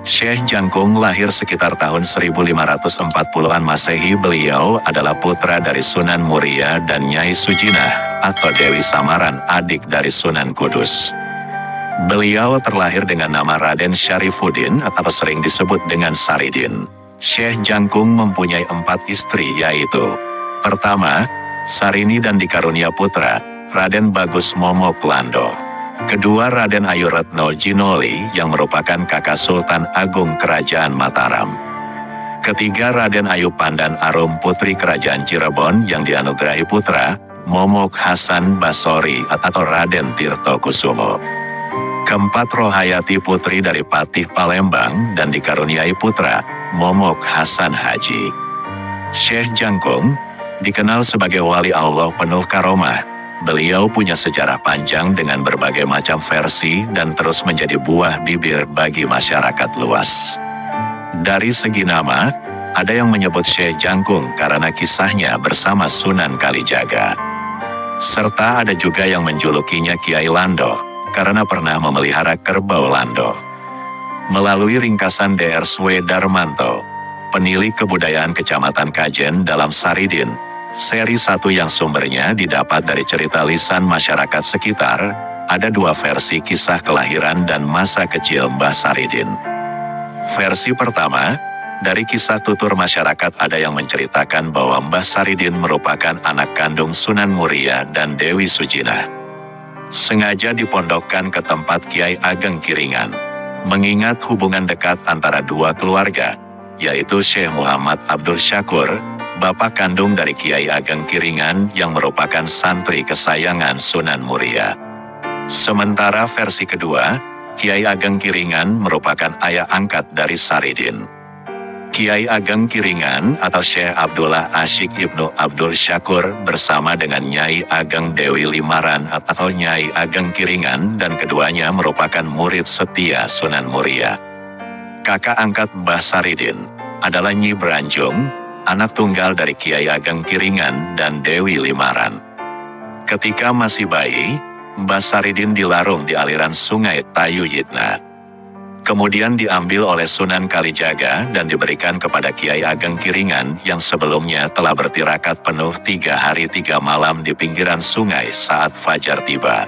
Syekh Jangkung lahir sekitar tahun 1540-an Masehi. Beliau adalah putra dari Sunan Muria dan Nyai Sujinah atau Dewi Samaran, adik dari Sunan Kudus. Beliau terlahir dengan nama Raden Syarifuddin atau sering disebut dengan Saridin. Syekh Jangkung mempunyai 4 istri, yaitu pertama, Sarini dan dikarunia putra, Raden Bagus Momok Lando. Kedua, Raden Ayu Retno Jinoli yang merupakan kakak Sultan Agung Kerajaan Mataram. Ketiga, Raden Ayu Pandan Arum putri Kerajaan Cirebon yang dianugerahi putra, Momok Hasan Basori atau Raden Tirto Kusumo. Keempat, Rohayati putri dari Patih Palembang dan dikaruniai putra, Momok Hasan Haji. Syekh Jangkung dikenal sebagai wali Allah penuh karomah. Beliau punya sejarah panjang dengan berbagai macam versi dan terus menjadi buah bibir bagi masyarakat luas. Dari segi nama, ada yang menyebut Syekh Jangkung karena kisahnya bersama Sunan Kalijaga. Serta ada juga yang menjulukinya Kiai Lando karena pernah memelihara kerbau Lando. Melalui ringkasan Dr. Darmanto, penilik kebudayaan Kecamatan Kajen dalam Saridin, seri 1 yang sumbernya didapat dari cerita lisan masyarakat sekitar, ada 2 versi kisah kelahiran dan masa kecil Mbah Saridin. Versi pertama, dari kisah tutur masyarakat ada yang menceritakan bahwa Mbah Saridin merupakan anak kandung Sunan Muria dan Dewi Sujinah. Sengaja dipondokkan ke tempat Kiai Ageng Kiringan, mengingat hubungan dekat antara 2 keluarga, yaitu Syekh Muhammad Abdul Syakur, bapak kandung dari Kiai Ageng Kiringan yang merupakan santri kesayangan Sunan Muria. Sementara versi kedua, Kiai Ageng Kiringan merupakan ayah angkat dari Saridin. Kiai Ageng Kiringan atau Syekh Abdullah Asyik Ibnu Abdul Syakur bersama dengan Nyai Ageng Dewi Limaran atau Nyai Ageng Kiringan dan keduanya merupakan murid setia Sunan Muria. Kakak angkat Mbah Saridin adalah Nyi Branjung, anak tunggal dari Kiai Ageng Kiringan dan Dewi Limaran. Ketika masih bayi, Mbah Saridin dilarung di aliran sungai Tayu Yitna. Kemudian diambil oleh Sunan Kalijaga dan diberikan kepada Kiai Ageng Kiringan yang sebelumnya telah bertirakat penuh 3 hari 3 malam di pinggiran sungai saat fajar tiba.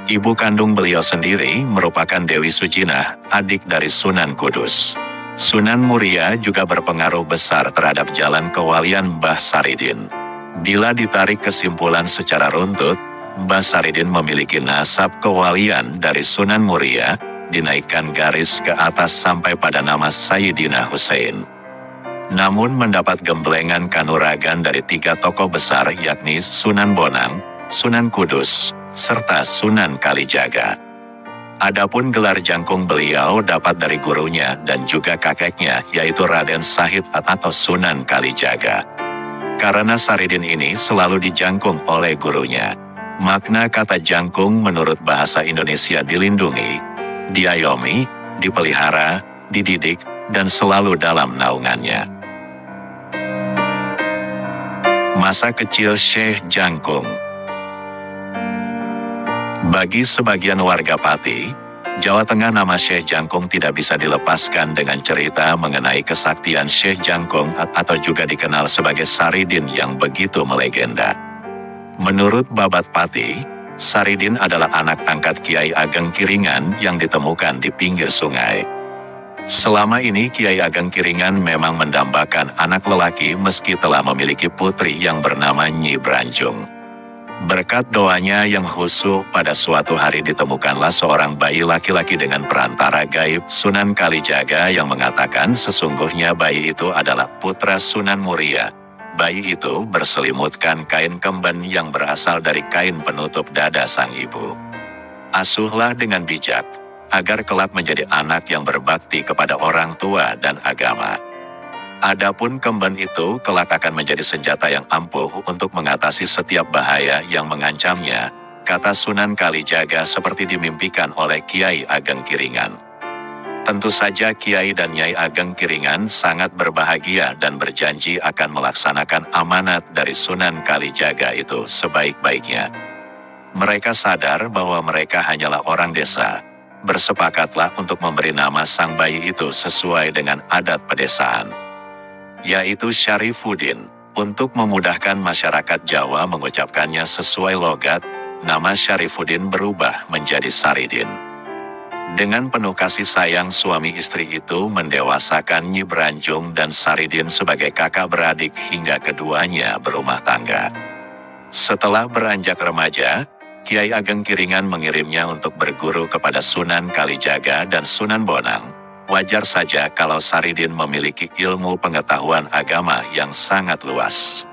Ibu kandung beliau sendiri merupakan Dewi Sujinah, adik dari Sunan Kudus. Sunan Muria juga berpengaruh besar terhadap jalan kewalian Mbah Saridin. Bila ditarik kesimpulan secara runtut, Mbah Saridin memiliki nasab kewalian dari Sunan Muria, dinaikkan garis ke atas sampai pada nama Sayyidina Husein. Namun mendapat gemblengan kanuragan dari 3 tokoh besar yakni Sunan Bonang, Sunan Kudus, serta Sunan Kalijaga. Adapun gelar jangkung beliau dapat dari gurunya dan juga kakeknya yaitu Raden Sahid atau Sunan Kalijaga. Karena Saridin ini selalu dijangkung oleh gurunya. Makna kata jangkung menurut bahasa Indonesia dilindungi, diayomi, dipelihara, dididik, dan selalu dalam naungannya. Masa kecil Syekh Jangkung. Bagi sebagian warga Pati, Jawa Tengah, nama Syekh Jangkung tidak bisa dilepaskan dengan cerita mengenai kesaktian Syekh Jangkung atau juga dikenal sebagai Saridin yang begitu melegenda. Menurut Babat Pati, Saridin adalah anak angkat Kiai Ageng Kiringan yang ditemukan di pinggir sungai. Selama ini Kiai Ageng Kiringan memang mendambakan anak lelaki meski telah memiliki putri yang bernama Nyi Branjung. Berkat doanya yang khusyuk, pada suatu hari ditemukanlah seorang bayi laki-laki dengan perantara gaib Sunan Kalijaga yang mengatakan sesungguhnya bayi itu adalah putra Sunan Muria. Bayi itu berselimutkan kain kemben yang berasal dari kain penutup dada sang ibu. Asuhlah dengan bijak, agar kelak menjadi anak yang berbakti kepada orang tua dan agama. Adapun kemben itu kelak akan menjadi senjata yang ampuh untuk mengatasi setiap bahaya yang mengancamnya, kata Sunan Kalijaga seperti dimimpikan oleh Kiai Ageng Kiringan. Tentu saja Kiai dan Nyai Ageng Kiringan sangat berbahagia dan berjanji akan melaksanakan amanat dari Sunan Kalijaga itu sebaik-baiknya. Mereka sadar bahwa mereka hanyalah orang desa. Bersepakatlah untuk memberi nama sang bayi itu sesuai dengan adat pedesaan, yaitu Syarifuddin. Untuk memudahkan masyarakat Jawa mengucapkannya sesuai logat, nama Syarifuddin berubah menjadi Saridin. Dengan penuh kasih sayang suami istri itu mendewasakan Nyi Branjung dan Saridin sebagai kakak beradik hingga keduanya berumah tangga. Setelah beranjak remaja, Kiai Ageng Kiringan mengirimnya untuk berguru kepada Sunan Kalijaga dan Sunan Bonang. Wajar saja kalau Saridin memiliki ilmu pengetahuan agama yang sangat luas.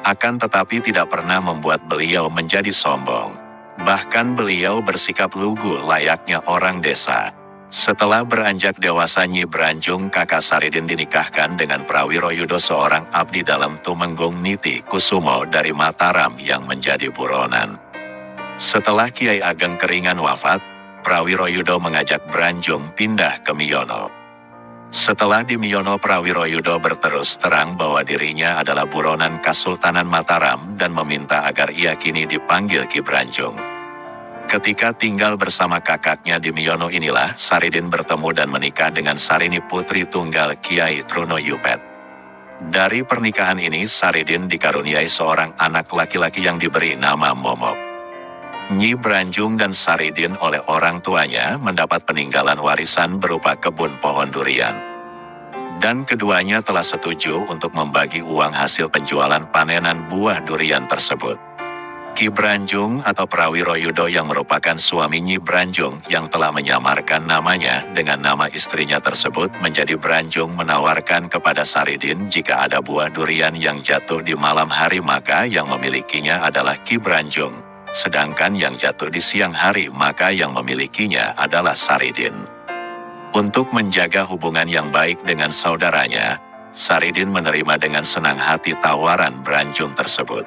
Akan tetapi tidak pernah membuat beliau menjadi sombong. Bahkan beliau bersikap lugu layaknya orang desa. Setelah beranjak dewasa, Nyi Branjung kakak Saridin dinikahkan dengan Prawiroyudo, seorang abdi dalam Tumenggung Niti Kusumo dari Mataram yang menjadi buronan. Setelah Kiai Ageng Kiringan wafat, Prawiroyudo mengajak Branjung pindah ke Miyono. Setelah di Miyono, Prawiroyudo berterus terang bahwa dirinya adalah buronan Kasultanan Mataram dan meminta agar ia kini dipanggil Ki Branjung. Ketika tinggal bersama kakaknya di Miyono inilah Saridin bertemu dan menikah dengan Sarini, putri tunggal Kiai Trunoyupet. Dari pernikahan ini Saridin dikaruniai seorang anak laki-laki yang diberi nama Momok. Nyi Branjung dan Saridin oleh orang tuanya mendapat peninggalan warisan berupa kebun pohon durian. Dan keduanya telah setuju untuk membagi uang hasil penjualan panenan buah durian tersebut. Ki Branjung atau Prawiroyudo yang merupakan suami Nyi Branjung yang telah menyamarkan namanya dengan nama istrinya tersebut menjadi Branjung menawarkan kepada Saridin jika ada buah durian yang jatuh di malam hari maka yang memilikinya adalah Ki Branjung. Sedangkan yang jatuh di siang hari maka yang memilikinya adalah Saridin. Untuk menjaga hubungan yang baik dengan saudaranya, Saridin menerima dengan senang hati tawaran Branjung tersebut.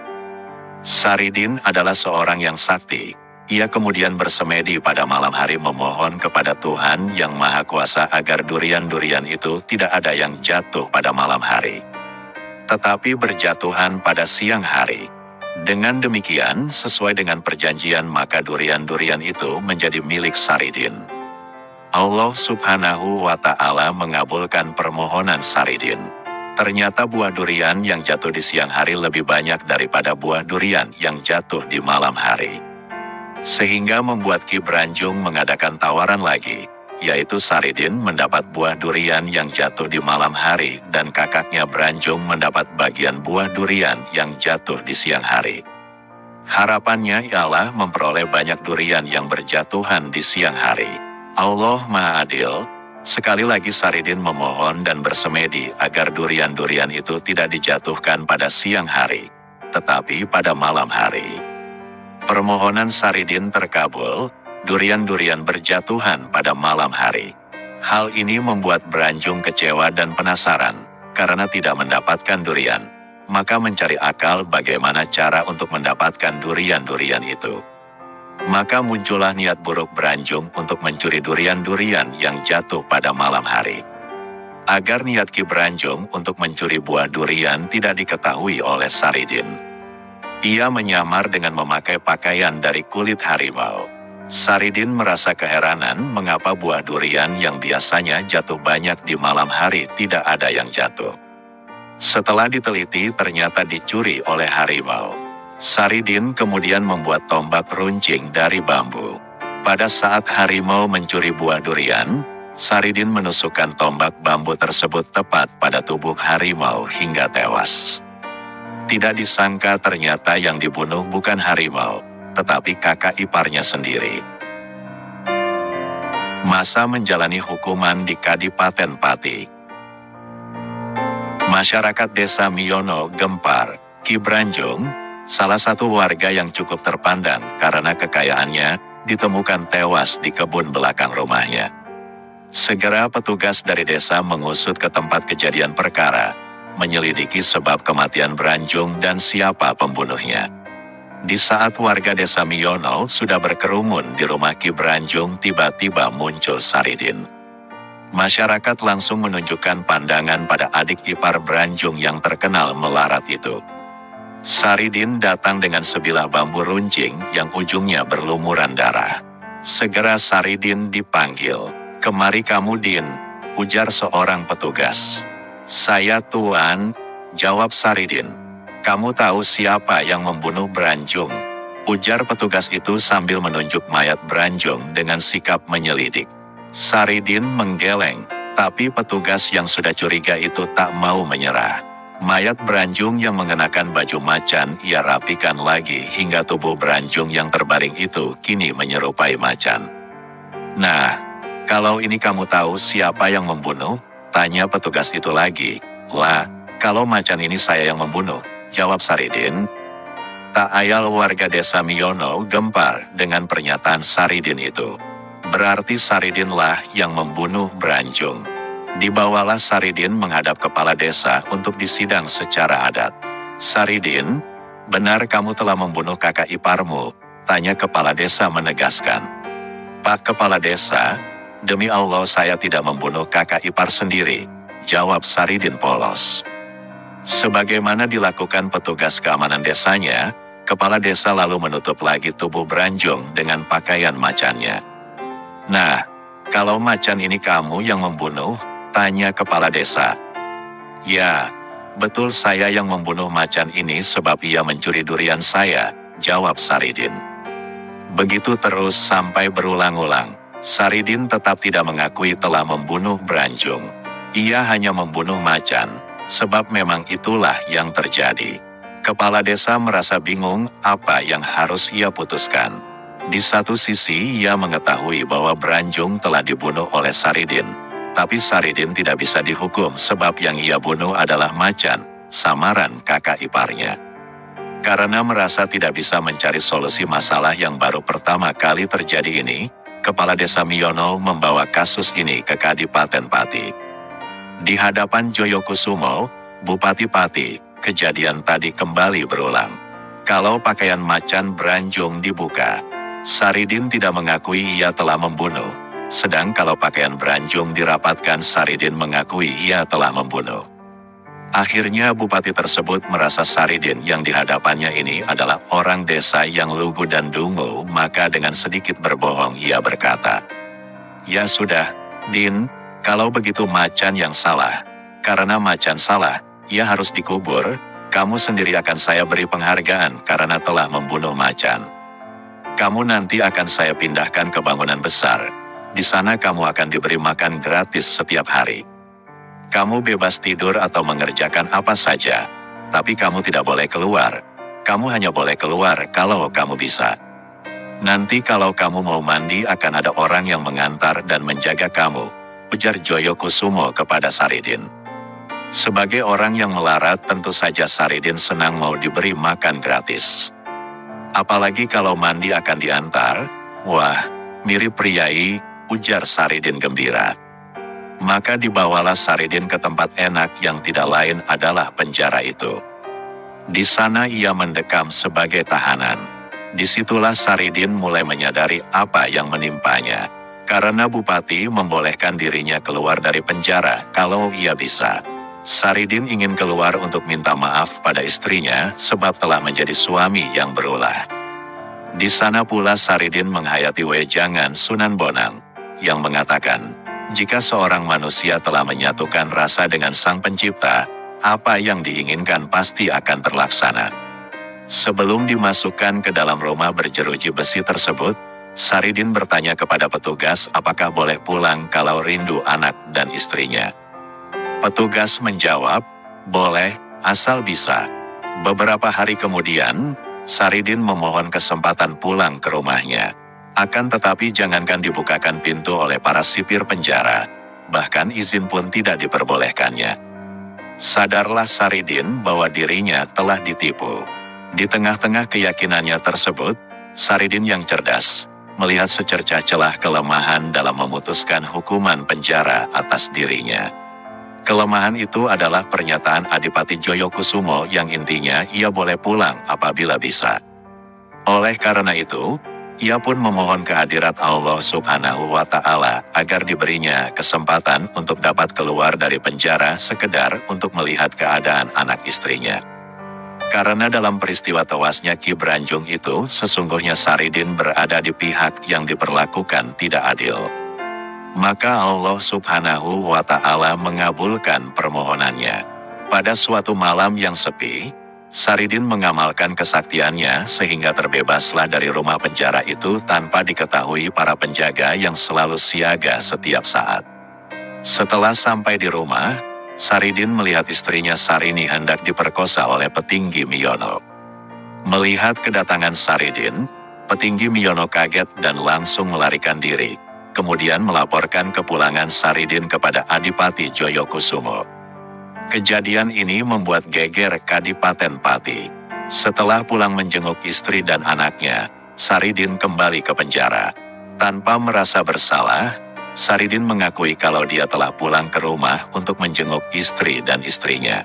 Saridin adalah seorang yang sakti. Ia kemudian bersemedi pada malam hari memohon kepada Tuhan Yang Maha Kuasa agar durian-durian itu tidak ada yang jatuh pada malam hari, tetapi berjatuhan pada siang hari. Dengan demikian, sesuai dengan perjanjian maka durian-durian itu menjadi milik Saridin. Allah Subhanahu wa Ta'ala mengabulkan permohonan Saridin. Ternyata buah durian yang jatuh di siang hari lebih banyak daripada buah durian yang jatuh di malam hari. Sehingga membuat Ki Branjung mengadakan tawaran lagi, yaitu Saridin mendapat buah durian yang jatuh di malam hari dan kakaknya Branjung mendapat bagian buah durian yang jatuh di siang hari. Harapannya ialah memperoleh banyak durian yang berjatuhan di siang hari. Allah Maha Adil. Sekali lagi Saridin memohon dan bersemedi agar durian-durian itu tidak dijatuhkan pada siang hari, tetapi pada malam hari. Permohonan Saridin terkabul. Durian-durian berjatuhan pada malam hari. Hal ini membuat Branjung kecewa dan penasaran, karena tidak mendapatkan durian. Maka mencari akal bagaimana cara untuk mendapatkan durian-durian itu. Maka muncullah niat buruk Branjung untuk mencuri durian-durian yang jatuh pada malam hari. Agar niat Ki Branjung untuk mencuri buah durian tidak diketahui oleh Saridin, ia menyamar dengan memakai pakaian dari kulit harimau. Saridin merasa keheranan mengapa buah durian yang biasanya jatuh banyak di malam hari tidak ada yang jatuh. Setelah diteliti ternyata dicuri oleh harimau. Saridin kemudian membuat tombak runcing dari bambu. Pada saat harimau mencuri buah durian, Saridin menusukkan tombak bambu tersebut tepat pada tubuh harimau hingga tewas. Tidak disangka ternyata yang dibunuh bukan harimau, tetapi kakak iparnya sendiri. Masa menjalani hukuman di Kadipaten Pati. Masyarakat desa Miyono gempar. Ki Branjung, salah satu warga yang cukup terpandang karena kekayaannya, ditemukan tewas di kebun belakang rumahnya. Segera petugas dari desa mengusut ke tempat kejadian perkara, menyelidiki sebab kematian Branjung dan siapa pembunuhnya. Di saat warga desa Miyono sudah berkerumun di rumah Ki Branjung, tiba-tiba muncul Saridin. Masyarakat langsung menunjukkan pandangan pada adik ipar Branjung yang terkenal melarat itu. Saridin datang dengan sebilah bambu runcing yang ujungnya berlumuran darah. Segera Saridin dipanggil. "Kemari kamu, Din," ujar seorang petugas. "Saya, Tuan," jawab Saridin. "Kamu tahu siapa yang membunuh Branjung?" ujar petugas itu sambil menunjuk mayat Branjung dengan sikap menyelidik. Saridin menggeleng, tapi petugas yang sudah curiga itu tak mau menyerah. Mayat Branjung yang mengenakan baju macan ia rapikan lagi hingga tubuh Branjung yang terbaring itu kini menyerupai macan. "Nah, kalau ini kamu tahu siapa yang membunuh?" tanya petugas itu lagi. "Lah, kalau macan ini saya yang membunuh," jawab Saridin. Tak ayal warga desa Miono gempar dengan pernyataan Saridin itu. Berarti Saridinlah yang membunuh Branjung. Dibawalah Saridin menghadap kepala desa untuk disidang secara adat. "Saridin, benar kamu telah membunuh kakak iparmu?" tanya kepala desa menegaskan. "Pak Kepala Desa, demi Allah saya tidak membunuh kakak ipar sendiri," jawab Saridin polos. Sebagaimana dilakukan petugas keamanan desanya, kepala desa lalu menutup lagi tubuh Branjung dengan pakaian macannya. "Nah, kalau macan ini kamu yang membunuh?" tanya kepala desa. "Ya, betul saya yang membunuh macan ini sebab ia mencuri durian saya," jawab Saridin. Begitu terus sampai berulang-ulang. Saridin tetap tidak mengakui telah membunuh Branjung. Ia hanya membunuh macan, sebab memang itulah yang terjadi. Kepala desa merasa bingung apa yang harus ia putuskan. Di satu sisi ia mengetahui bahwa Branjung telah dibunuh oleh Saridin. Tapi Saridin tidak bisa dihukum sebab yang ia bunuh adalah macan, samaran kakak iparnya. Karena merasa tidak bisa mencari solusi masalah yang baru pertama kali terjadi ini, Kepala Desa Miono membawa kasus ini ke Kadipaten Pati. Di hadapan Joyokusumo, Bupati Pati, kejadian tadi kembali berulang. Kalau pakaian macan Branjung dibuka, Saridin tidak mengakui ia telah membunuh. Sedang kalau pakaian Branjung dirapatkan, Saridin mengakui ia telah membunuh. Akhirnya bupati tersebut merasa Saridin yang dihadapannya ini adalah orang desa yang lugu dan dungu, maka dengan sedikit berbohong ia berkata, "Ya sudah, Din, kalau begitu macan yang salah. Karena macan salah, ia harus dikubur, kamu sendiri akan saya beri penghargaan karena telah membunuh macan. Kamu nanti akan saya pindahkan ke bangunan besar. Di sana kamu akan diberi makan gratis setiap hari. Kamu bebas tidur atau mengerjakan apa saja, tapi kamu tidak boleh keluar. Kamu hanya boleh keluar kalau kamu bisa. Nanti kalau kamu mau mandi akan ada orang yang mengantar dan menjaga kamu," ujar Joyokusumo kepada Saridin. Sebagai orang yang melarat tentu saja Saridin senang mau diberi makan gratis. Apalagi kalau mandi akan diantar, "Wah, mirip priai," ujar Saridin gembira. Maka dibawalah Saridin ke tempat enak yang tidak lain adalah penjara itu. Di sana ia mendekam sebagai tahanan. Disitulah Saridin mulai menyadari apa yang menimpanya. Karena bupati membolehkan dirinya keluar dari penjara kalau ia bisa. Saridin ingin keluar untuk minta maaf pada istrinya sebab telah menjadi suami yang berulah. Di sana pula Saridin menghayati wejangan Sunan Bonang yang mengatakan, jika seorang manusia telah menyatukan rasa dengan Sang Pencipta, apa yang diinginkan pasti akan terlaksana. Sebelum dimasukkan ke dalam rumah berjeruji besi tersebut, Saridin bertanya kepada petugas apakah boleh pulang kalau rindu anak dan istrinya. Petugas menjawab, boleh, asal bisa. Beberapa hari kemudian, Saridin memohon kesempatan pulang ke rumahnya. Akan tetapi jangankan dibukakan pintu oleh para sipir penjara, bahkan izin pun tidak diperbolehkannya. Sadarlah Saridin bahwa dirinya telah ditipu. Di tengah-tengah keyakinannya tersebut, Saridin yang cerdas, melihat secercah celah kelemahan dalam memutuskan hukuman penjara atas dirinya. Kelemahan itu adalah pernyataan Adipati Joyokusumo yang intinya ia boleh pulang apabila bisa. Oleh karena itu, ia pun memohon kehadirat Allah Subhanahu wa Ta'ala agar diberinya kesempatan untuk dapat keluar dari penjara sekedar untuk melihat keadaan anak istrinya. Karena dalam peristiwa tewasnya Ki Branjung itu, sesungguhnya Saridin berada di pihak yang diperlakukan tidak adil. Maka Allah Subhanahu wa Ta'ala mengabulkan permohonannya. Pada suatu malam yang sepi, Saridin mengamalkan kesaktiannya sehingga terbebaslah dari rumah penjara itu tanpa diketahui para penjaga yang selalu siaga setiap saat. Setelah sampai di rumah, Saridin melihat istrinya Sarini hendak diperkosa oleh petinggi Miyono. Melihat kedatangan Saridin, petinggi Miyono kaget dan langsung melarikan diri, kemudian melaporkan kepulangan Saridin kepada Adipati Joyokusumo. Kejadian ini membuat geger Kadipaten Pati. Setelah pulang menjenguk istri dan anaknya, Saridin kembali ke penjara. Tanpa merasa bersalah, Saridin mengakui kalau dia telah pulang ke rumah untuk menjenguk istri dan istrinya.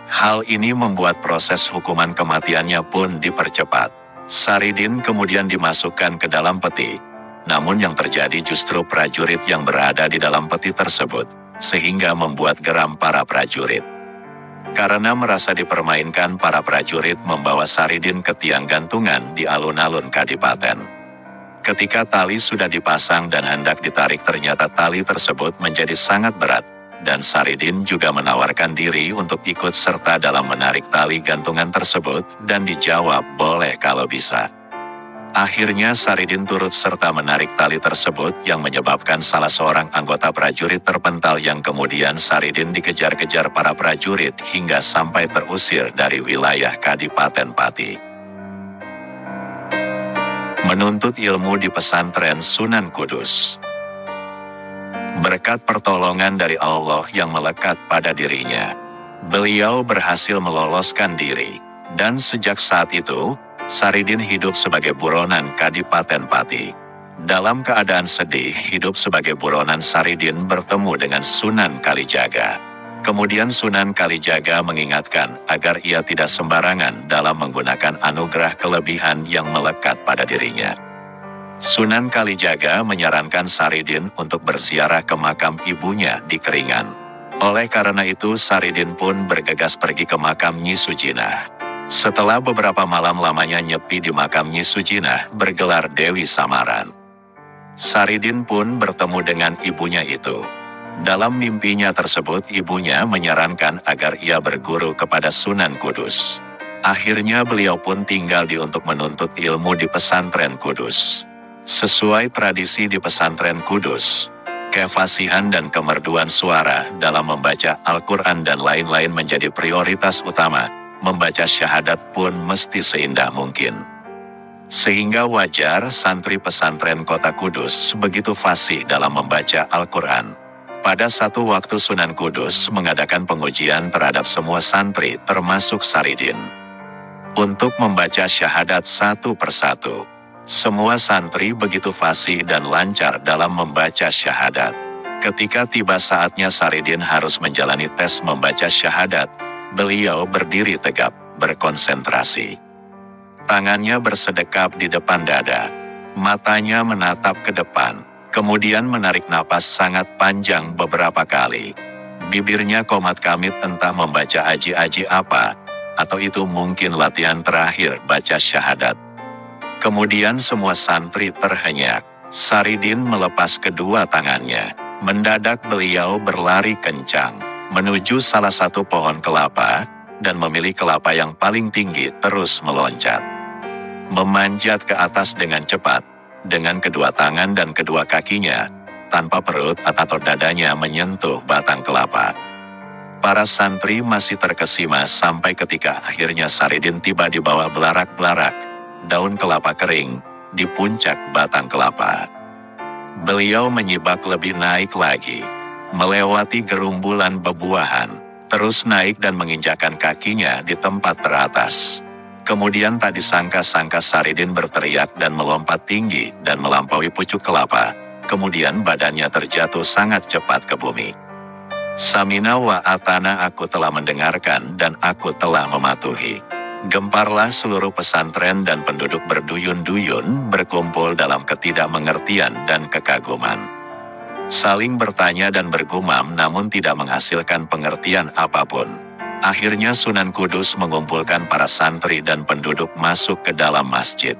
Hal ini membuat proses hukuman kematiannya pun dipercepat. Saridin kemudian dimasukkan ke dalam peti. Namun yang terjadi justru prajurit yang berada di dalam peti tersebut, sehingga membuat geram para prajurit. Karena merasa dipermainkan, para prajurit membawa Saridin ke tiang gantungan di alun-alun Kadipaten. Ketika tali sudah dipasang dan hendak ditarik, ternyata tali tersebut menjadi sangat berat, dan Saridin juga menawarkan diri untuk ikut serta dalam menarik tali gantungan tersebut, dan dijawab boleh kalau bisa. Akhirnya Saridin turut serta menarik tali tersebut yang menyebabkan salah seorang anggota prajurit terpental, yang kemudian Saridin dikejar-kejar para prajurit hingga sampai terusir dari wilayah Kadipaten Pati. Menuntut ilmu di pesantren Sunan Kudus. Berkat pertolongan dari Allah yang melekat pada dirinya, beliau berhasil meloloskan diri, dan sejak saat itu, Saridin hidup sebagai buronan Kadipaten Pati. Dalam keadaan sedih, hidup sebagai buronan, Saridin bertemu dengan Sunan Kalijaga. Kemudian Sunan Kalijaga mengingatkan agar ia tidak sembarangan dalam menggunakan anugerah kelebihan yang melekat pada dirinya. Sunan Kalijaga menyarankan Saridin untuk berziarah ke makam ibunya di Keringan. Oleh karena itu, Saridin pun bergegas pergi ke makam Nyi Sujinah. Setelah beberapa malam lamanya nyepi di makam Nyi Sujinah bergelar Dewi Samaran, Saridin pun bertemu dengan ibunya itu. Dalam mimpinya tersebut, ibunya menyarankan agar ia berguru kepada Sunan Kudus. Akhirnya beliau pun tinggal untuk menuntut ilmu di pesantren Kudus. Sesuai tradisi di pesantren Kudus, kefasihan dan kemerduan suara dalam membaca Al-Quran dan lain-lain menjadi prioritas utama. Membaca syahadat pun mesti seindah mungkin. Sehingga wajar santri pesantren kota Kudus begitu fasih dalam membaca Al-Quran. Pada satu waktu Sunan Kudus mengadakan pengujian terhadap semua santri termasuk Saridin, untuk membaca syahadat satu persatu. Semua santri begitu fasih dan lancar dalam membaca syahadat. Ketika tiba saatnya Saridin harus menjalani tes membaca syahadat, beliau berdiri tegap, berkonsentrasi. Tangannya bersedekap di depan dada, matanya menatap ke depan, kemudian menarik napas sangat panjang beberapa kali. Bibirnya komat kamit entah membaca aji-aji apa, atau itu mungkin latihan terakhir baca syahadat. Kemudian semua santri terhenyak. Saridin melepas kedua tangannya. Mendadak beliau berlari kencang menuju salah satu pohon kelapa, dan memilih kelapa yang paling tinggi terus meloncat. Memanjat ke atas dengan cepat, dengan kedua tangan dan kedua kakinya, tanpa perut atau dadanya menyentuh batang kelapa. Para santri masih terkesima sampai ketika akhirnya Saridin tiba di bawah belarak-belarak daun kelapa kering, di puncak batang kelapa. Beliau menyibak lebih naik lagi, melewati gerumbulan bebuahan, terus naik dan menginjakkan kakinya di tempat teratas. Kemudian tak disangka-sangka Saridin berteriak dan melompat tinggi dan melampaui pucuk kelapa. Kemudian badannya terjatuh sangat cepat ke bumi. Samina wa atana, aku telah mendengarkan dan aku telah mematuhi. Gemparlah seluruh pesantren dan penduduk berduyun-duyun berkumpul dalam ketidakmengertian dan kekaguman. Saling bertanya dan bergumam namun tidak menghasilkan pengertian apapun. Akhirnya Sunan Kudus mengumpulkan para santri dan penduduk masuk ke dalam masjid.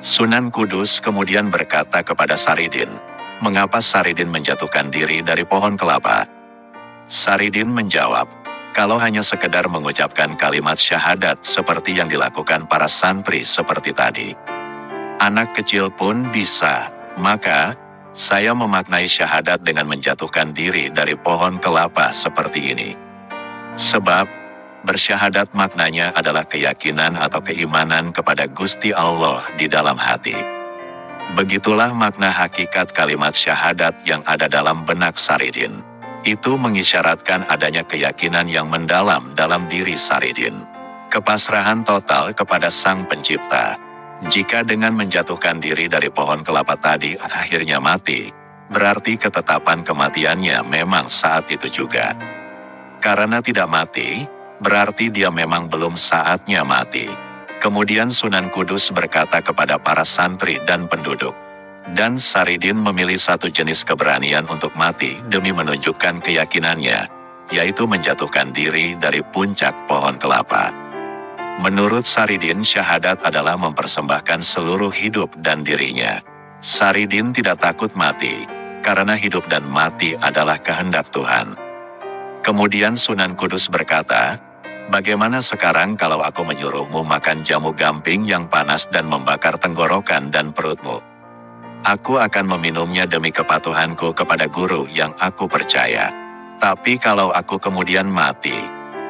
Sunan Kudus kemudian berkata kepada Saridin, "Mengapa Saridin menjatuhkan diri dari pohon kelapa?" Saridin menjawab, "Kalau hanya sekedar mengucapkan kalimat syahadat seperti yang dilakukan para santri seperti tadi, anak kecil pun bisa. Maka, saya memaknai syahadat dengan menjatuhkan diri dari pohon kelapa seperti ini. Sebab, bersyahadat maknanya adalah keyakinan atau keimanan kepada Gusti Allah di dalam hati." Begitulah makna hakikat kalimat syahadat yang ada dalam benak Saridin. Itu mengisyaratkan adanya keyakinan yang mendalam dalam diri Saridin. Kepasrahan total kepada Sang Pencipta. Jika dengan menjatuhkan diri dari pohon kelapa tadi akhirnya mati, berarti ketetapan kematiannya memang saat itu juga. Karena tidak mati, berarti dia memang belum saatnya mati. Kemudian Sunan Kudus berkata kepada para santri dan penduduk, dan Saridin memilih satu jenis keberanian untuk mati demi menunjukkan keyakinannya, yaitu menjatuhkan diri dari puncak pohon kelapa. Menurut Saridin, syahadat adalah mempersembahkan seluruh hidup dan dirinya. Saridin tidak takut mati, karena hidup dan mati adalah kehendak Tuhan. Kemudian Sunan Kudus berkata, "Bagaimana sekarang kalau aku menyuruhmu makan jamu gamping yang panas dan membakar tenggorokan dan perutmu? Aku akan meminumnya demi kepatuhanku kepada guru yang aku percaya. Tapi kalau aku kemudian mati,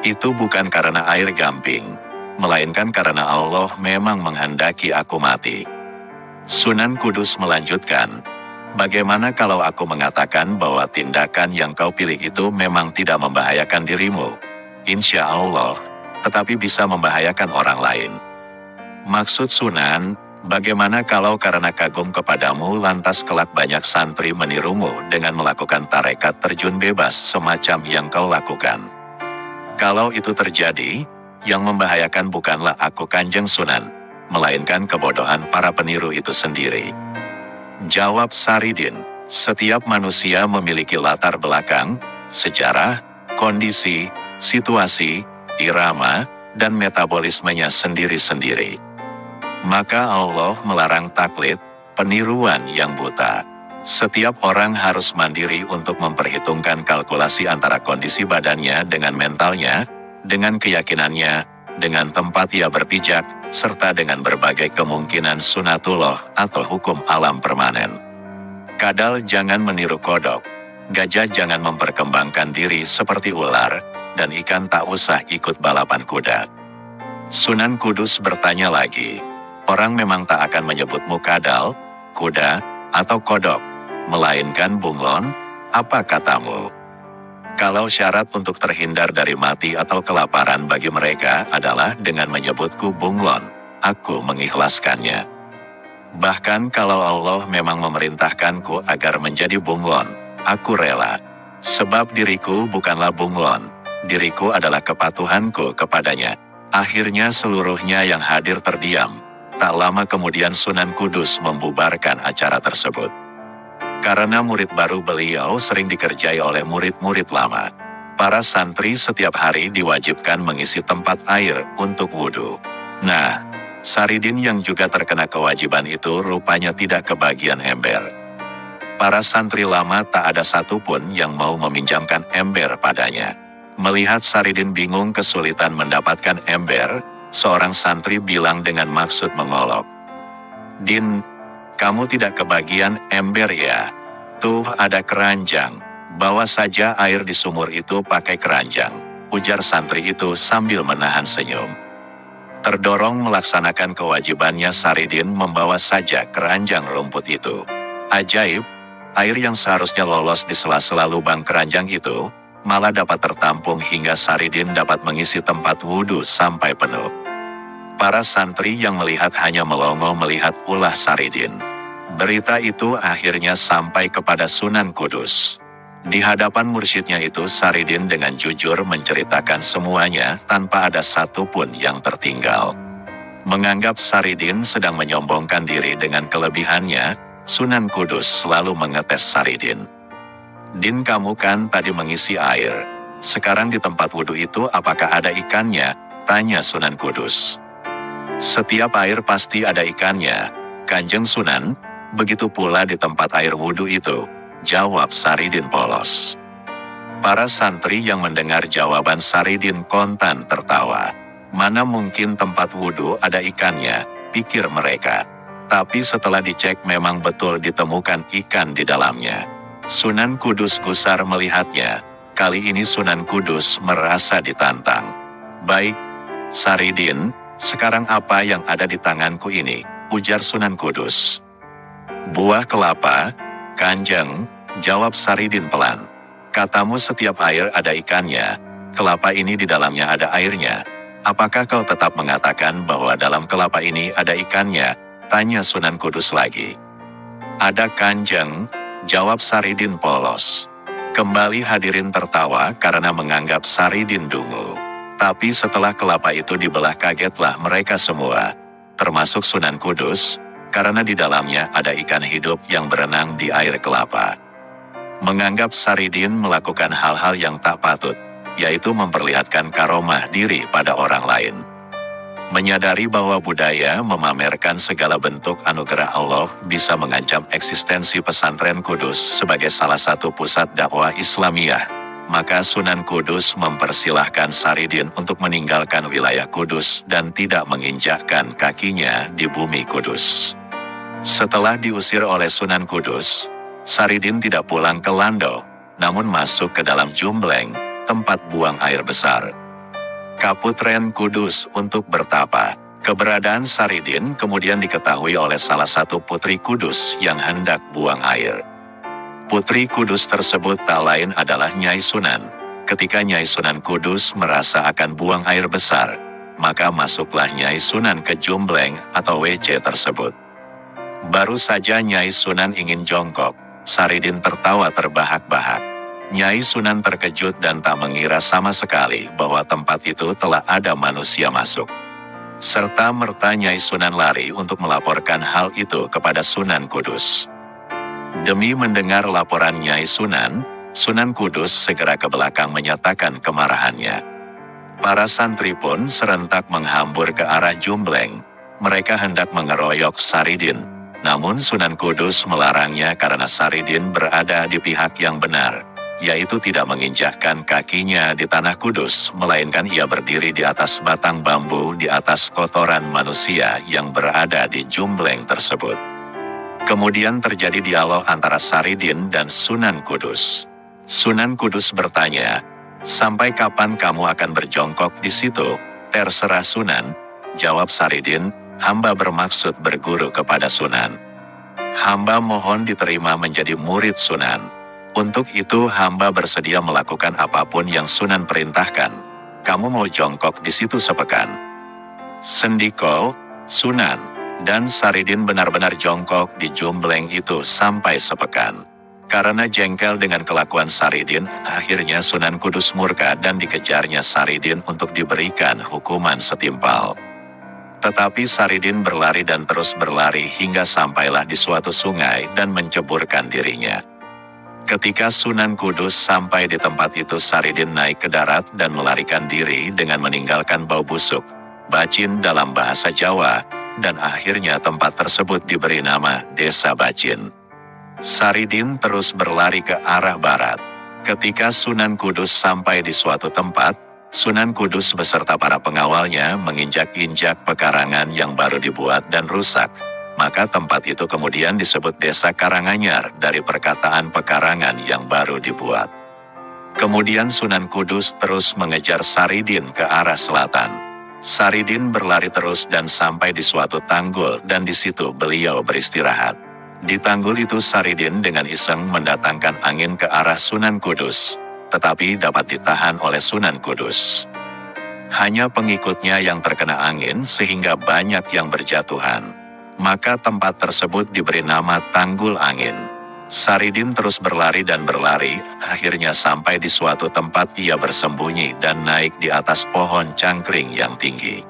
itu bukan karena air gamping, melainkan karena Allah memang menghendaki aku mati." Sunan Kudus melanjutkan, "Bagaimana kalau aku mengatakan bahwa tindakan yang kau pilih itu memang tidak membahayakan dirimu, insya Allah, tetapi bisa membahayakan orang lain? Maksud Sunan, bagaimana kalau karena kagum kepadamu lantas kelak banyak santri menirumu dengan melakukan tarekat terjun bebas semacam yang kau lakukan? Kalau itu terjadi, yang membahayakan bukanlah aku Kanjeng Sunan, melainkan kebodohan para peniru itu sendiri." Jawab Saridin, "Setiap manusia memiliki latar belakang, sejarah, kondisi, situasi, irama, dan metabolismenya sendiri-sendiri. Maka Allah melarang taklid, peniruan yang buta. Setiap orang harus mandiri untuk memperhitungkan kalkulasi antara kondisi badannya dengan mentalnya, dengan keyakinannya, dengan tempat ia berpijak, serta dengan berbagai kemungkinan sunatullah atau hukum alam permanen. Kadal jangan meniru kodok, gajah jangan memperkembangkan diri seperti ular, dan ikan tak usah ikut balapan kuda." Sunan Kudus bertanya lagi, "Orang memang tak akan menyebutmu kadal, kuda, atau kodok, melainkan bunglon, apa katamu? Kalau syarat untuk terhindar dari mati atau kelaparan bagi mereka adalah dengan menyebutku bunglon, aku mengikhlaskannya. Bahkan kalau Allah memang memerintahkanku agar menjadi bunglon, aku rela. Sebab diriku bukanlah bunglon, diriku adalah kepatuhanku kepadanya." Akhirnya seluruhnya yang hadir terdiam. Tak lama kemudian Sunan Kudus membubarkan acara tersebut. Karena murid baru beliau sering dikerjai oleh murid-murid lama, para santri setiap hari diwajibkan mengisi tempat air untuk wudhu. Nah, Saridin yang juga terkena kewajiban itu rupanya tidak kebagian ember. Para santri lama tak ada satupun yang mau meminjamkan ember padanya. Melihat Saridin bingung kesulitan mendapatkan ember, seorang santri bilang dengan maksud mengolok, "Din, kamu tidak kebagian ember ya? Tuh ada keranjang, bawa saja air di sumur itu pakai keranjang," ujar santri itu sambil menahan senyum. Terdorong melaksanakan kewajibannya, Saridin membawa saja keranjang rumput itu. Ajaib, air yang seharusnya lolos di sela-sela lubang keranjang itu, malah dapat tertampung hingga Saridin dapat mengisi tempat wudhu sampai penuh. Para santri yang melihat hanya melongo melihat ulah Saridin. Berita itu akhirnya sampai kepada Sunan Kudus. Di hadapan mursyidnya itu Saridin dengan jujur menceritakan semuanya tanpa ada satupun yang tertinggal. Menganggap Saridin sedang menyombongkan diri dengan kelebihannya, Sunan Kudus selalu mengetes Saridin. "Din, kamu kan tadi mengisi air. Sekarang di tempat wudhu itu apakah ada ikannya? Tanya Sunan Kudus. Setiap air pasti ada ikannya, Kanjeng Sunan. Begitu pula di tempat air wudhu itu, jawab Saridin polos. Para santri yang mendengar jawaban Saridin kontan tertawa. Mana mungkin tempat wudhu ada ikannya, pikir mereka. Tapi setelah dicek memang betul ditemukan ikan di dalamnya. Sunan Kudus gusar melihatnya. Kali ini Sunan Kudus merasa ditantang. Baik, Saridin, sekarang apa yang ada di tanganku ini? Ujar Sunan Kudus. Buah kelapa, Kanjeng, jawab Saridin pelan. Katamu setiap air ada ikannya, kelapa ini di dalamnya ada airnya. Apakah kau tetap mengatakan bahwa dalam kelapa ini ada ikannya? Tanya Sunan Kudus lagi. Ada Kanjeng, jawab Saridin polos. Kembali hadirin tertawa karena menganggap Saridin dungu. Tapi setelah kelapa itu dibelah kagetlah mereka semua, termasuk Sunan Kudus, karena di dalamnya ada ikan hidup yang berenang di air kelapa. Menganggap Saridin melakukan hal-hal yang tak patut, yaitu memperlihatkan karomah diri pada orang lain. Menyadari bahwa budaya memamerkan segala bentuk anugerah Allah bisa mengancam eksistensi pesantren Kudus sebagai salah satu pusat dakwah Islamiyah, maka Sunan Kudus mempersilahkan Saridin untuk meninggalkan wilayah Kudus dan tidak menginjakkan kakinya di bumi Kudus. Setelah diusir oleh Sunan Kudus, Saridin tidak pulang ke Lando, namun masuk ke dalam Jumbleng, tempat buang air besar. Kaputren Kudus untuk bertapa. Keberadaan Saridin kemudian diketahui oleh salah satu putri Kudus yang hendak buang air. Putri Kudus tersebut tak lain adalah Nyai Sunan. Ketika Nyai Sunan Kudus merasa akan buang air besar, maka masuklah Nyai Sunan ke Jumbleng atau WC tersebut. Baru saja Nyai Sunan ingin jongkok, Saridin tertawa terbahak-bahak. Nyai Sunan terkejut dan tak mengira sama sekali bahwa tempat itu telah ada manusia masuk. Serta-merta Nyai Sunan lari untuk melaporkan hal itu kepada Sunan Kudus. Demi mendengar laporan Nyai Sunan, Sunan Kudus segera ke belakang menyatakan kemarahannya. Para santri pun serentak menghambur ke arah Jumbleng. Mereka hendak mengeroyok Saridin. Namun Sunan Kudus melarangnya karena Saridin berada di pihak yang benar, yaitu tidak menginjakkan kakinya di tanah Kudus, melainkan ia berdiri di atas batang bambu di atas kotoran manusia yang berada di Jumbleng tersebut. Kemudian terjadi dialog antara Saridin dan Sunan Kudus. Sunan Kudus bertanya, "Sampai kapan kamu akan berjongkok di situ?" "Terserah Sunan," jawab Saridin. "Hamba bermaksud berguru kepada Sunan. Hamba mohon diterima menjadi murid Sunan. Untuk itu hamba bersedia melakukan apapun yang Sunan perintahkan. Kamu mau jongkok di situ sepekan?" Sendiko Sunan, dan Saridin benar-benar jongkok di Jumbleng itu sampai sepekan. Karena jengkel dengan kelakuan Saridin, akhirnya Sunan Kudus murka dan dikejarnya Saridin untuk diberikan hukuman setimpal. Tetapi Saridin berlari dan terus berlari hingga sampailah di suatu sungai dan menceburkan dirinya. Ketika Sunan Kudus sampai di tempat itu, Saridin naik ke darat dan melarikan diri dengan meninggalkan bau busuk, bacin dalam bahasa Jawa, dan akhirnya tempat tersebut diberi nama Desa Bacin. Saridin terus berlari ke arah barat. Ketika Sunan Kudus sampai di suatu tempat, Sunan Kudus beserta para pengawalnya menginjak-injak pekarangan yang baru dibuat dan rusak. Maka tempat itu kemudian disebut Desa Karanganyar dari perkataan pekarangan yang baru dibuat. Kemudian Sunan Kudus terus mengejar Saridin ke arah selatan. Saridin berlari terus dan sampai di suatu tanggul dan di situ beliau beristirahat. Di tanggul itu Saridin dengan iseng mendatangkan angin ke arah Sunan Kudus, tetapi dapat ditahan oleh Sunan Kudus. Hanya pengikutnya yang terkena angin sehingga banyak yang berjatuhan. Maka tempat tersebut diberi nama Tanggul Angin. Saridin terus berlari dan berlari, akhirnya sampai di suatu tempat ia bersembunyi dan naik di atas pohon cangkring yang tinggi.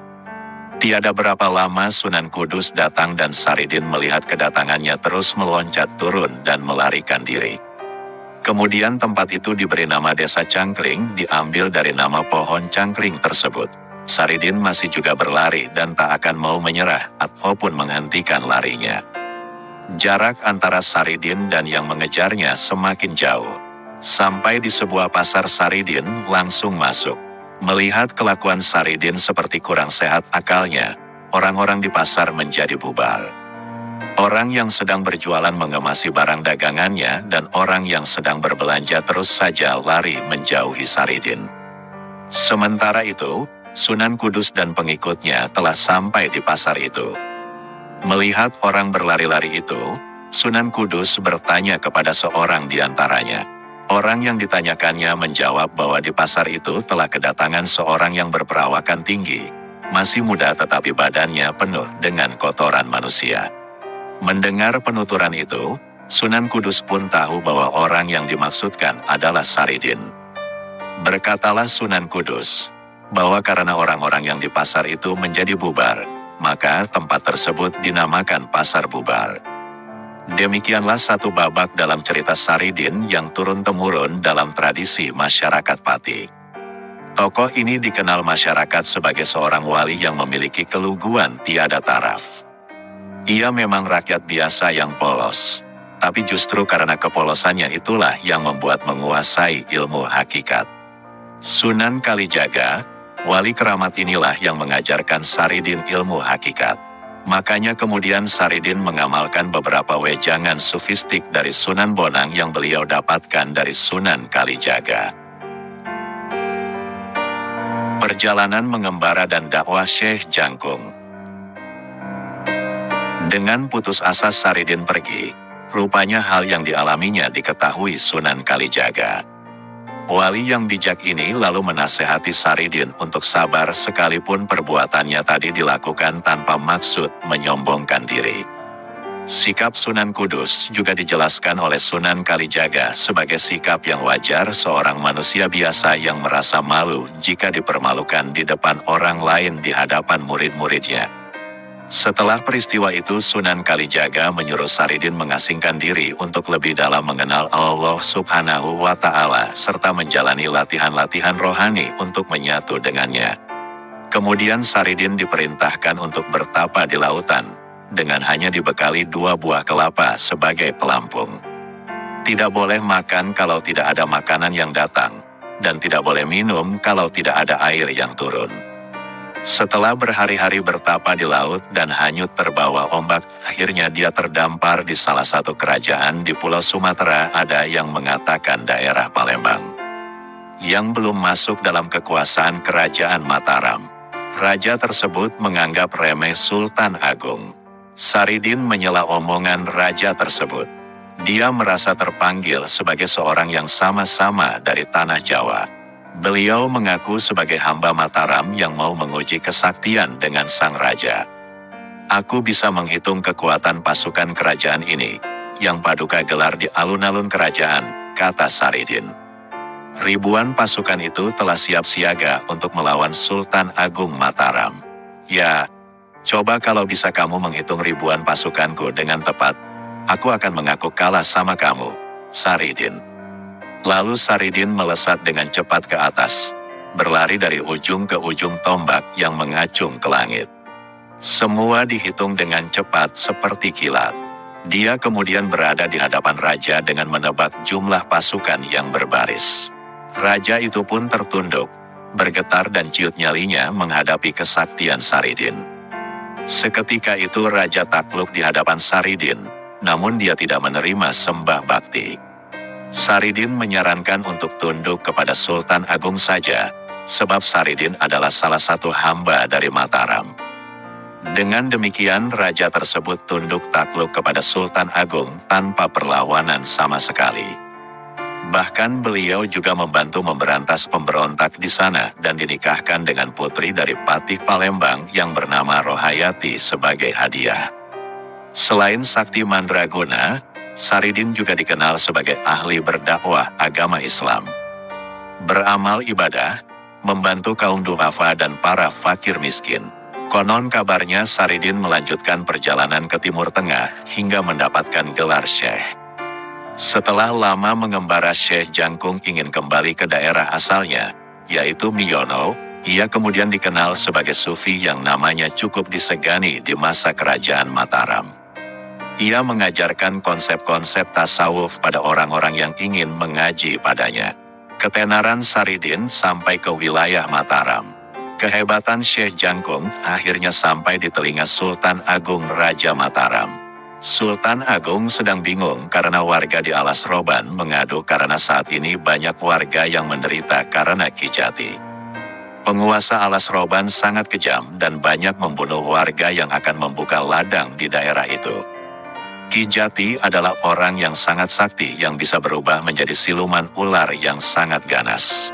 Tiada berapa lama Sunan Kudus datang dan Saridin melihat kedatangannya terus meloncat turun dan melarikan diri. Kemudian tempat itu diberi nama Desa Cangkring, diambil dari nama pohon cangkring tersebut. Saridin masih juga berlari dan tak akan mau menyerah ataupun menghentikan larinya. Jarak antara Saridin dan yang mengejarnya semakin jauh. Sampai di sebuah pasar, Saridin langsung masuk. Melihat kelakuan Saridin seperti kurang sehat akalnya, orang-orang di pasar menjadi bubar. Orang yang sedang berjualan mengemasi barang dagangannya dan orang yang sedang berbelanja terus saja lari menjauhi Saridin. Sementara itu, Sunan Kudus dan pengikutnya telah sampai di pasar itu. Melihat orang berlari-lari itu, Sunan Kudus bertanya kepada seorang di antaranya. Orang yang ditanyakannya menjawab bahwa di pasar itu telah kedatangan seorang yang berperawakan tinggi, masih muda tetapi badannya penuh dengan kotoran manusia. Mendengar penuturan itu, Sunan Kudus pun tahu bahwa orang yang dimaksudkan adalah Saridin. Berkatalah Sunan Kudus, bahwa karena orang-orang yang di pasar itu menjadi bubar, maka tempat tersebut dinamakan Pasar Bubar. Demikianlah satu babak dalam cerita Saridin yang turun-temurun dalam tradisi masyarakat Pati. Tokoh ini dikenal masyarakat sebagai seorang wali yang memiliki keluguan tiada taraf. Ia memang rakyat biasa yang polos, tapi justru karena kepolosannya itulah yang membuat menguasai ilmu hakikat. Sunan Kalijaga, wali keramat inilah yang mengajarkan Saridin ilmu hakikat. Makanya kemudian Saridin mengamalkan beberapa wejangan sufistik dari Sunan Bonang yang beliau dapatkan dari Sunan Kalijaga. Perjalanan mengembara dan dakwah Syekh Jangkung. Dengan putus asa Saridin pergi, rupanya hal yang dialaminya diketahui Sunan Kalijaga. Wali yang bijak ini lalu menasehati Saridin untuk sabar sekalipun perbuatannya tadi dilakukan tanpa maksud menyombongkan diri. Sikap Sunan Kudus juga dijelaskan oleh Sunan Kalijaga sebagai sikap yang wajar seorang manusia biasa yang merasa malu jika dipermalukan di depan orang lain di hadapan murid-muridnya. Setelah peristiwa itu, Sunan Kalijaga menyuruh Saridin mengasingkan diri untuk lebih dalam mengenal Allah Subhanahu wa Ta'ala serta menjalani latihan-latihan rohani untuk menyatu dengannya. Kemudian Saridin diperintahkan untuk bertapa di lautan, dengan hanya dibekali 2 buah kelapa sebagai pelampung. Tidak boleh makan kalau tidak ada makanan yang datang, dan tidak boleh minum kalau tidak ada air yang turun. Setelah berhari-hari bertapa di laut dan hanyut terbawa ombak, akhirnya dia terdampar di salah satu kerajaan di Pulau Sumatera, ada yang mengatakan daerah Palembang, yang belum masuk dalam kekuasaan Kerajaan Mataram. Raja tersebut menganggap remeh Sultan Agung. Saridin menyela omongan raja tersebut. Dia merasa terpanggil sebagai seorang yang sama-sama dari tanah Jawa. Beliau mengaku sebagai hamba Mataram yang mau menguji kesaktian dengan sang raja. Aku bisa menghitung kekuatan pasukan kerajaan ini, yang paduka gelar di alun-alun kerajaan, kata Saridin. Ribuan pasukan itu telah siap siaga untuk melawan Sultan Agung Mataram. Ya, coba kalau bisa kamu menghitung ribuan pasukanku dengan tepat, aku akan mengaku kalah sama kamu, Saridin. Lalu Saridin melesat dengan cepat ke atas, berlari dari ujung ke ujung tombak yang mengacung ke langit. Semua dihitung dengan cepat seperti kilat. Dia kemudian berada di hadapan raja dengan menebak jumlah pasukan yang berbaris. Raja itu pun tertunduk, bergetar dan ciut nyalinya menghadapi kesaktian Saridin. Seketika itu raja takluk di hadapan Saridin, namun dia tidak menerima sembah bakti. Saridin menyarankan untuk tunduk kepada Sultan Agung saja, sebab Saridin adalah salah satu hamba dari Mataram. Dengan demikian raja tersebut tunduk takluk kepada Sultan Agung tanpa perlawanan sama sekali. Bahkan beliau juga membantu memberantas pemberontak di sana dan dinikahkan dengan putri dari Patih Palembang yang bernama Rohayati sebagai hadiah. Selain sakti mandraguna, Saridin juga dikenal sebagai ahli berdakwah agama Islam. Beramal ibadah, membantu kaum duafa dan para fakir miskin. Konon kabarnya Saridin melanjutkan perjalanan ke Timur Tengah hingga mendapatkan gelar Syekh. Setelah lama mengembara, Syekh Jangkung ingin kembali ke daerah asalnya, yaitu Miyono. Ia kemudian dikenal sebagai sufi yang namanya cukup disegani di masa kerajaan Mataram. Ia mengajarkan konsep-konsep tasawuf pada orang-orang yang ingin mengaji padanya. Ketenaran Saridin sampai ke wilayah Mataram. Kehebatan Syekh Jangkung akhirnya sampai di telinga Sultan Agung Raja Mataram. Sultan Agung sedang bingung karena warga di Alas Roban mengadu karena saat ini banyak warga yang menderita karena Ki Jati. Penguasa Alas Roban sangat kejam dan banyak membunuh warga yang akan membuka ladang di daerah itu. Ki Jati adalah orang yang sangat sakti yang bisa berubah menjadi siluman ular yang sangat ganas.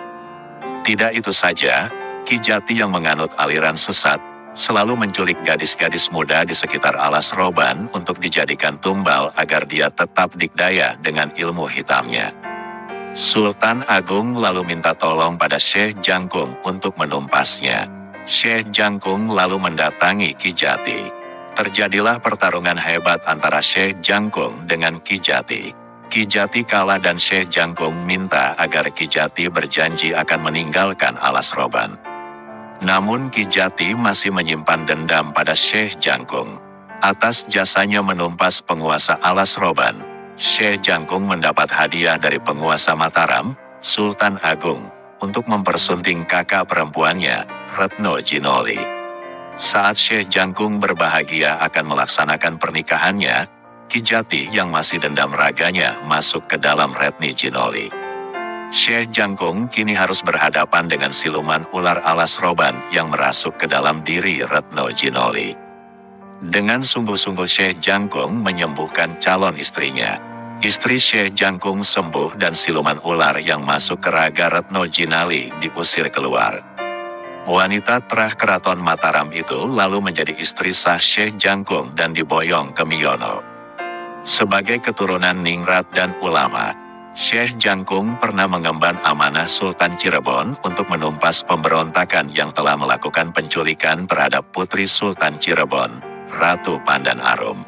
Tidak itu saja, Ki Jati yang menganut aliran sesat, selalu menculik gadis-gadis muda di sekitar Alas Roban untuk dijadikan tumbal agar dia tetap dikdaya dengan ilmu hitamnya. Sultan Agung lalu minta tolong pada Syekh Jangkung untuk menumpasnya. Syekh Jangkung lalu mendatangi Ki Jati. Terjadilah pertarungan hebat antara Syekh Jangkung dengan Ki Jati. Ki Jati kalah dan Syekh Jangkung minta agar Ki Jati berjanji akan meninggalkan Alas Roban. Namun Ki Jati masih menyimpan dendam pada Syekh Jangkung. Atas jasanya menumpas penguasa Alas Roban, Syekh Jangkung mendapat hadiah dari penguasa Mataram, Sultan Agung, untuk mempersunting kakak perempuannya, Retno Jinoli. Saat Syekh Jangkung berbahagia akan melaksanakan pernikahannya, Ki Jati yang masih dendam raganya masuk ke dalam Retni Jinoli. Syekh Jangkung kini harus berhadapan dengan siluman ular Alas Roban yang merasuk ke dalam diri Retno Jinoli. Dengan sungguh-sungguh Syekh Jangkung menyembuhkan calon istrinya. Istri Syekh Jangkung sembuh dan siluman ular yang masuk ke raga Retno Jinali diusir keluar. Wanita terah keraton Mataram itu lalu menjadi istri sah Syekh Jangkung dan diboyong ke Miyono. Sebagai keturunan ningrat dan ulama, Syekh Jangkung pernah mengemban amanah Sultan Cirebon untuk menumpas pemberontakan yang telah melakukan penculikan terhadap putri Sultan Cirebon, Ratu Pandan Arum.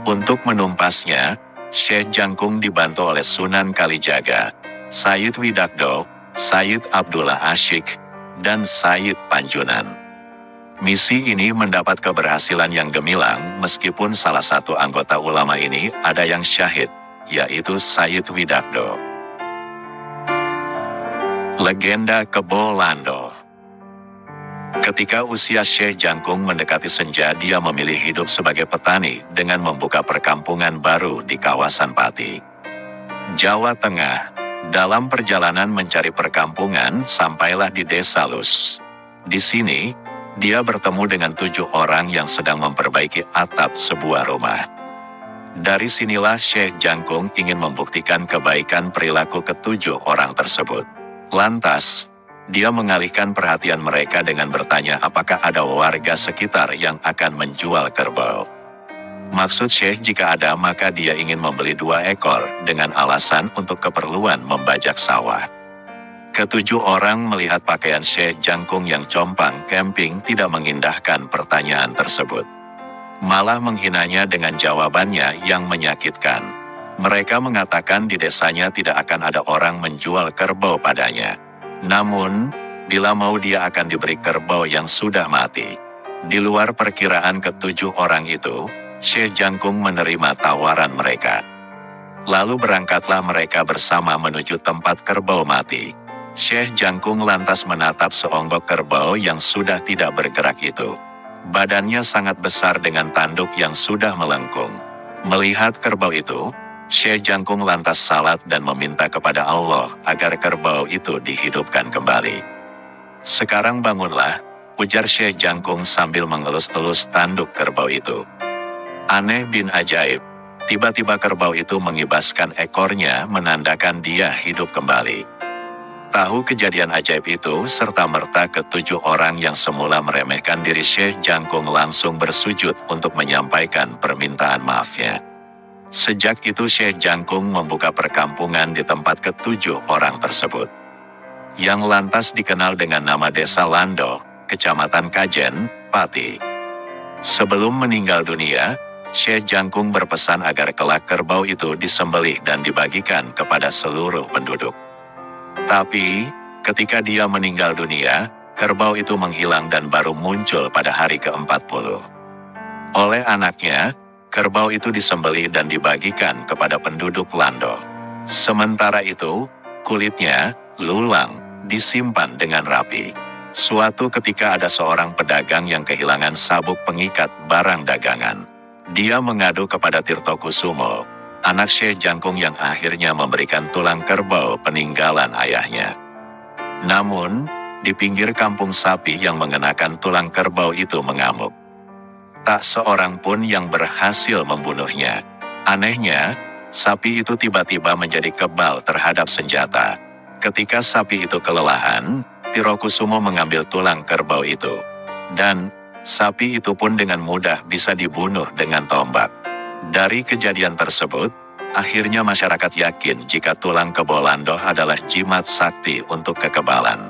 Untuk menumpasnya, Syekh Jangkung dibantu oleh Sunan Kalijaga, Sayyid Widakdo, Sayyid Abdullah Asyik, dan Sayyid Panjunan. Misi ini mendapat keberhasilan yang gemilang meskipun salah satu anggota ulama ini ada yang syahid, yaitu Sayyid Widakdo. Legenda Kebo Lando. Ketika usia Syekh Jangkung mendekati senja, dia memilih hidup sebagai petani dengan membuka perkampungan baru di kawasan Pati, Jawa Tengah. Dalam perjalanan mencari perkampungan, sampailah di Desa Lus. Di sini, dia bertemu dengan 7 orang yang sedang memperbaiki atap sebuah rumah. Dari sinilah Syekh Jangkung ingin membuktikan kebaikan perilaku ke-7 orang tersebut. Lantas, dia mengalihkan perhatian mereka dengan bertanya apakah ada warga sekitar yang akan menjual kerbau. Maksud Syekh jika ada maka dia ingin membeli 2 ekor dengan alasan untuk keperluan membajak sawah. Ke-7 orang melihat pakaian Syekh Jangkung yang compang camping tidak mengindahkan pertanyaan tersebut. Malah menghinanya dengan jawabannya yang menyakitkan. Mereka mengatakan di desanya tidak akan ada orang menjual kerbau padanya. Namun, bila mau dia akan diberi kerbau yang sudah mati. Di luar perkiraan ke-7 orang itu, Syekh Jangkung menerima tawaran mereka. Lalu berangkatlah mereka bersama menuju tempat kerbau mati. Syekh Jangkung lantas menatap seonggok kerbau yang sudah tidak bergerak itu. Badannya sangat besar dengan tanduk yang sudah melengkung. Melihat kerbau itu, Syekh Jangkung lantas salat dan meminta kepada Allah agar kerbau itu dihidupkan kembali. "Sekarang bangunlah," ujar Syekh Jangkung sambil mengelus-elus tanduk kerbau itu. Aneh bin ajaib, tiba-tiba kerbau itu mengibaskan ekornya menandakan dia hidup kembali. Tahu kejadian ajaib itu serta-merta ke-7 orang yang semula meremehkan diri Syekh Jangkung langsung bersujud untuk menyampaikan permintaan maafnya. Sejak itu Syekh Jangkung membuka perkampungan di tempat ke-7 orang tersebut, yang lantas dikenal dengan nama Desa Lando, Kecamatan Kajen, Pati. Sebelum meninggal dunia, Syekh Jangkung berpesan agar kelak kerbau itu disembelih dan dibagikan kepada seluruh penduduk. Tapi, ketika dia meninggal dunia, kerbau itu menghilang dan baru muncul pada hari ke-40. Oleh anaknya, kerbau itu disembelih dan dibagikan kepada penduduk Lando. Sementara itu, kulitnya, lulang, disimpan dengan rapi. Suatu ketika ada seorang pedagang yang kehilangan sabuk pengikat barang dagangan. Dia mengadu kepada Tirtokusumo, anak Syekh Jangkung yang akhirnya memberikan tulang kerbau peninggalan ayahnya. Namun, di pinggir kampung sapi yang mengenakan tulang kerbau itu mengamuk. Tak seorang pun yang berhasil membunuhnya. Anehnya, sapi itu tiba-tiba menjadi kebal terhadap senjata. Ketika sapi itu kelelahan, Tirtokusumo mengambil tulang kerbau itu. Dan, sapi itu pun dengan mudah bisa dibunuh dengan tombak. Dari kejadian tersebut, akhirnya masyarakat yakin jika tulang kebo Lando adalah jimat sakti untuk kekebalan.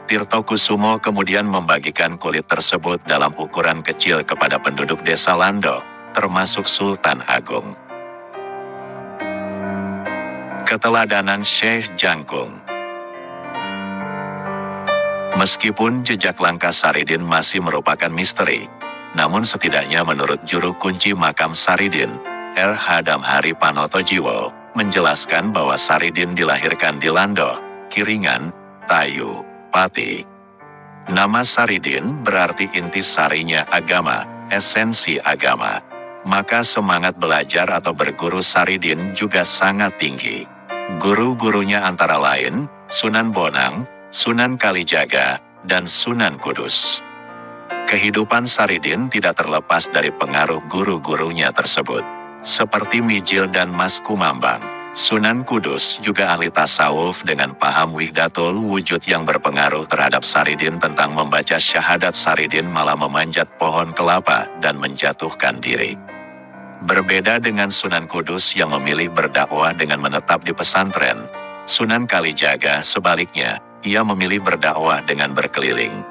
Tirtokusumo kemudian membagikan kulit tersebut dalam ukuran kecil kepada penduduk desa Lando, termasuk Sultan Agung. Keteladanan Syekh Jangkung. Meskipun jejak langkah Saridin masih merupakan misteri, namun setidaknya menurut juru kunci makam Saridin, R. Hadamhari Panotojiwo, menjelaskan bahwa Saridin dilahirkan di Lando, Kiringan, Tayu, Pati. Nama Saridin berarti inti sarinya agama, esensi agama. Maka semangat belajar atau berguru Saridin juga sangat tinggi. Guru-gurunya antara lain, Sunan Bonang, Sunan Kalijaga, dan Sunan Kudus. Kehidupan Saridin tidak terlepas dari pengaruh guru-gurunya tersebut. Seperti Mijil dan Mas Kumambang, Sunan Kudus juga ahli tasawuf dengan paham Wihdatul Wujud yang berpengaruh terhadap Saridin tentang membaca syahadat Saridin malah memanjat pohon kelapa dan menjatuhkan diri. Berbeda dengan Sunan Kudus yang memilih berdakwah dengan menetap di pesantren, Sunan Kalijaga sebaliknya, ia memilih berdakwah dengan berkeliling.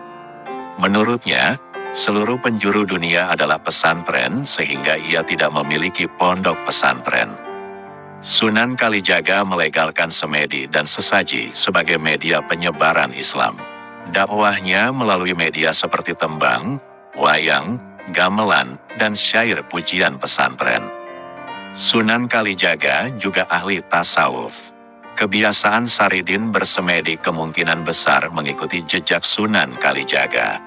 Menurutnya, seluruh penjuru dunia adalah pesantren sehingga ia tidak memiliki pondok pesantren. Sunan Kalijaga melegalkan semedi dan sesaji sebagai media penyebaran Islam. Dakwahnya melalui media seperti tembang, wayang, gamelan, dan syair pujian pesantren. Sunan Kalijaga juga ahli tasawuf. Kebiasaan Saridin bersemedi kemungkinan besar mengikuti jejak Sunan Kalijaga.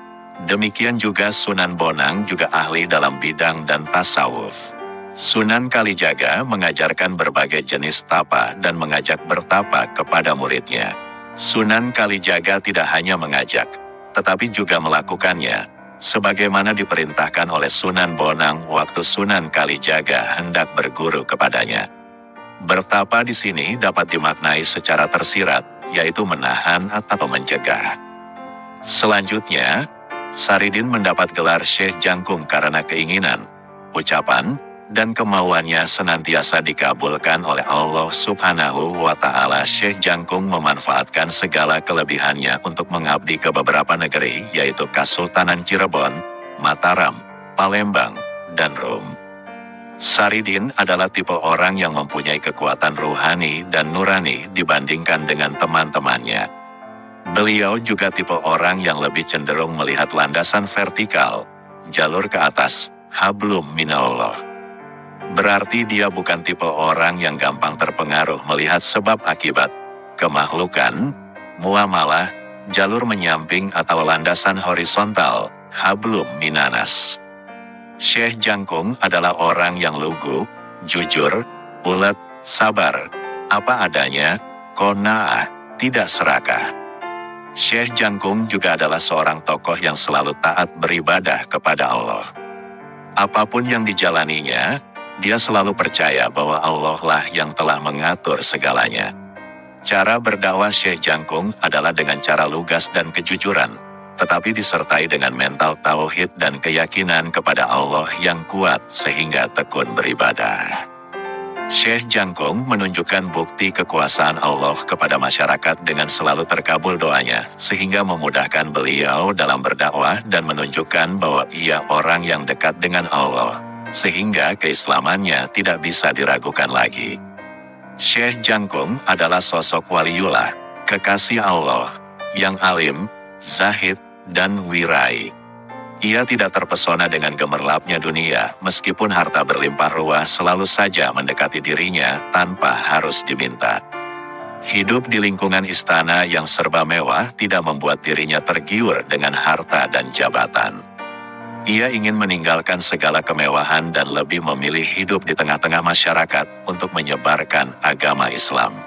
Demikian juga Sunan Bonang juga ahli dalam bidang dan tasawuf. Sunan Kalijaga mengajarkan berbagai jenis tapa dan mengajak bertapa kepada muridnya. Sunan Kalijaga tidak hanya mengajak, tetapi juga melakukannya, sebagaimana diperintahkan oleh Sunan Bonang waktu Sunan Kalijaga hendak berguru kepadanya. Bertapa di sini dapat dimaknai secara tersirat, yaitu menahan atau mencegah. Selanjutnya, Saridin mendapat gelar Syekh Jangkung karena keinginan, ucapan, dan kemauannya senantiasa dikabulkan oleh Allah Subhanahu wa Ta'ala. Syekh Jangkung memanfaatkan segala kelebihannya untuk mengabdi ke beberapa negeri, yaitu Kesultanan Cirebon, Mataram, Palembang, dan Rum. Saridin adalah tipe orang yang mempunyai kekuatan ruhani dan nurani dibandingkan dengan teman-temannya. Beliau juga tipe orang yang lebih cenderung melihat landasan vertikal, jalur ke atas, hablum minallah. Berarti dia bukan tipe orang yang gampang terpengaruh melihat sebab akibat, kemakhlukan, muamalah, jalur menyamping atau landasan horizontal, hablum minanas. Syekh Jangkung adalah orang yang lugu, jujur, ulet, sabar, apa adanya, qanaah, tidak serakah. Syekh Jangkung juga adalah seorang tokoh yang selalu taat beribadah kepada Allah. Apapun yang dijalaninya, dia selalu percaya bahwa Allah lah yang telah mengatur segalanya. Cara berdakwah Syekh Jangkung adalah dengan cara lugas dan kejujuran, tetapi disertai dengan mental tauhid dan keyakinan kepada Allah yang kuat sehingga tekun beribadah. Syekh Jangkung menunjukkan bukti kekuasaan Allah kepada masyarakat dengan selalu terkabul doanya, sehingga memudahkan beliau dalam berdakwah dan menunjukkan bahwa ia orang yang dekat dengan Allah. sehingga keislamannya tidak bisa diragukan lagi. Syekh Jangkung adalah sosok waliullah, kekasih Allah, yang alim, zahid, dan wirai. Ia tidak terpesona dengan gemerlapnya dunia, meskipun harta berlimpah ruah selalu saja mendekati dirinya tanpa harus diminta. Hidup di lingkungan istana yang serba mewah tidak membuat dirinya tergiur dengan harta dan jabatan. Ia ingin meninggalkan segala kemewahan dan lebih memilih hidup di tengah-tengah masyarakat untuk menyebarkan agama Islam.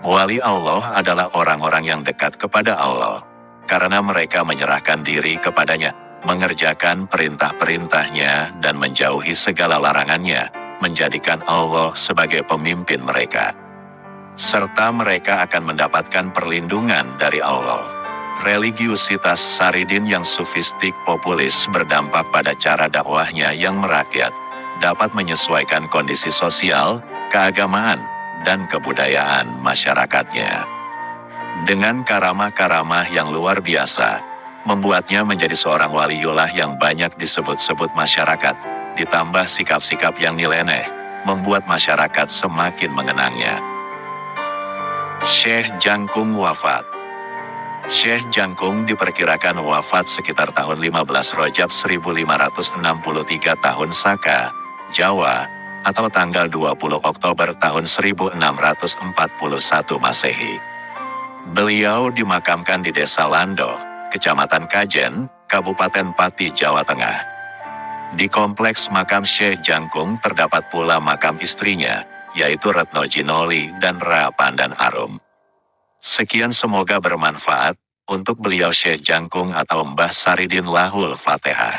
Wali Allah adalah orang-orang yang dekat kepada Allah, karena mereka menyerahkan diri kepadanya, mengerjakan perintah-perintahnya dan menjauhi segala larangannya, menjadikan Allah sebagai pemimpin mereka. Serta mereka akan mendapatkan perlindungan dari Allah. Religiusitas Saridin yang sufistik populis berdampak pada cara dakwahnya yang merakyat, dapat menyesuaikan kondisi sosial, keagamaan, dan kebudayaan masyarakatnya. Dengan karamah-karamah yang luar biasa, membuatnya menjadi seorang waliullah yang banyak disebut-sebut masyarakat, ditambah sikap-sikap yang nyeleneh, membuat masyarakat semakin mengenangnya. Syekh Jangkung wafat. Syekh Jangkung diperkirakan wafat sekitar tahun 15 Rajab 1563 tahun Saka, Jawa, atau tanggal 20 Oktober tahun 1641 Masehi. Beliau dimakamkan di Desa Lando, Kecamatan Kajen, Kabupaten Pati, Jawa Tengah. Di kompleks makam Syekh Jangkung terdapat pula makam istrinya, yaitu Retno Jinoli dan Ra Pandan Arum. Sekian, semoga bermanfaat. Untuk beliau Syekh Jangkung atau Mbah Saridin lahul Fatihah.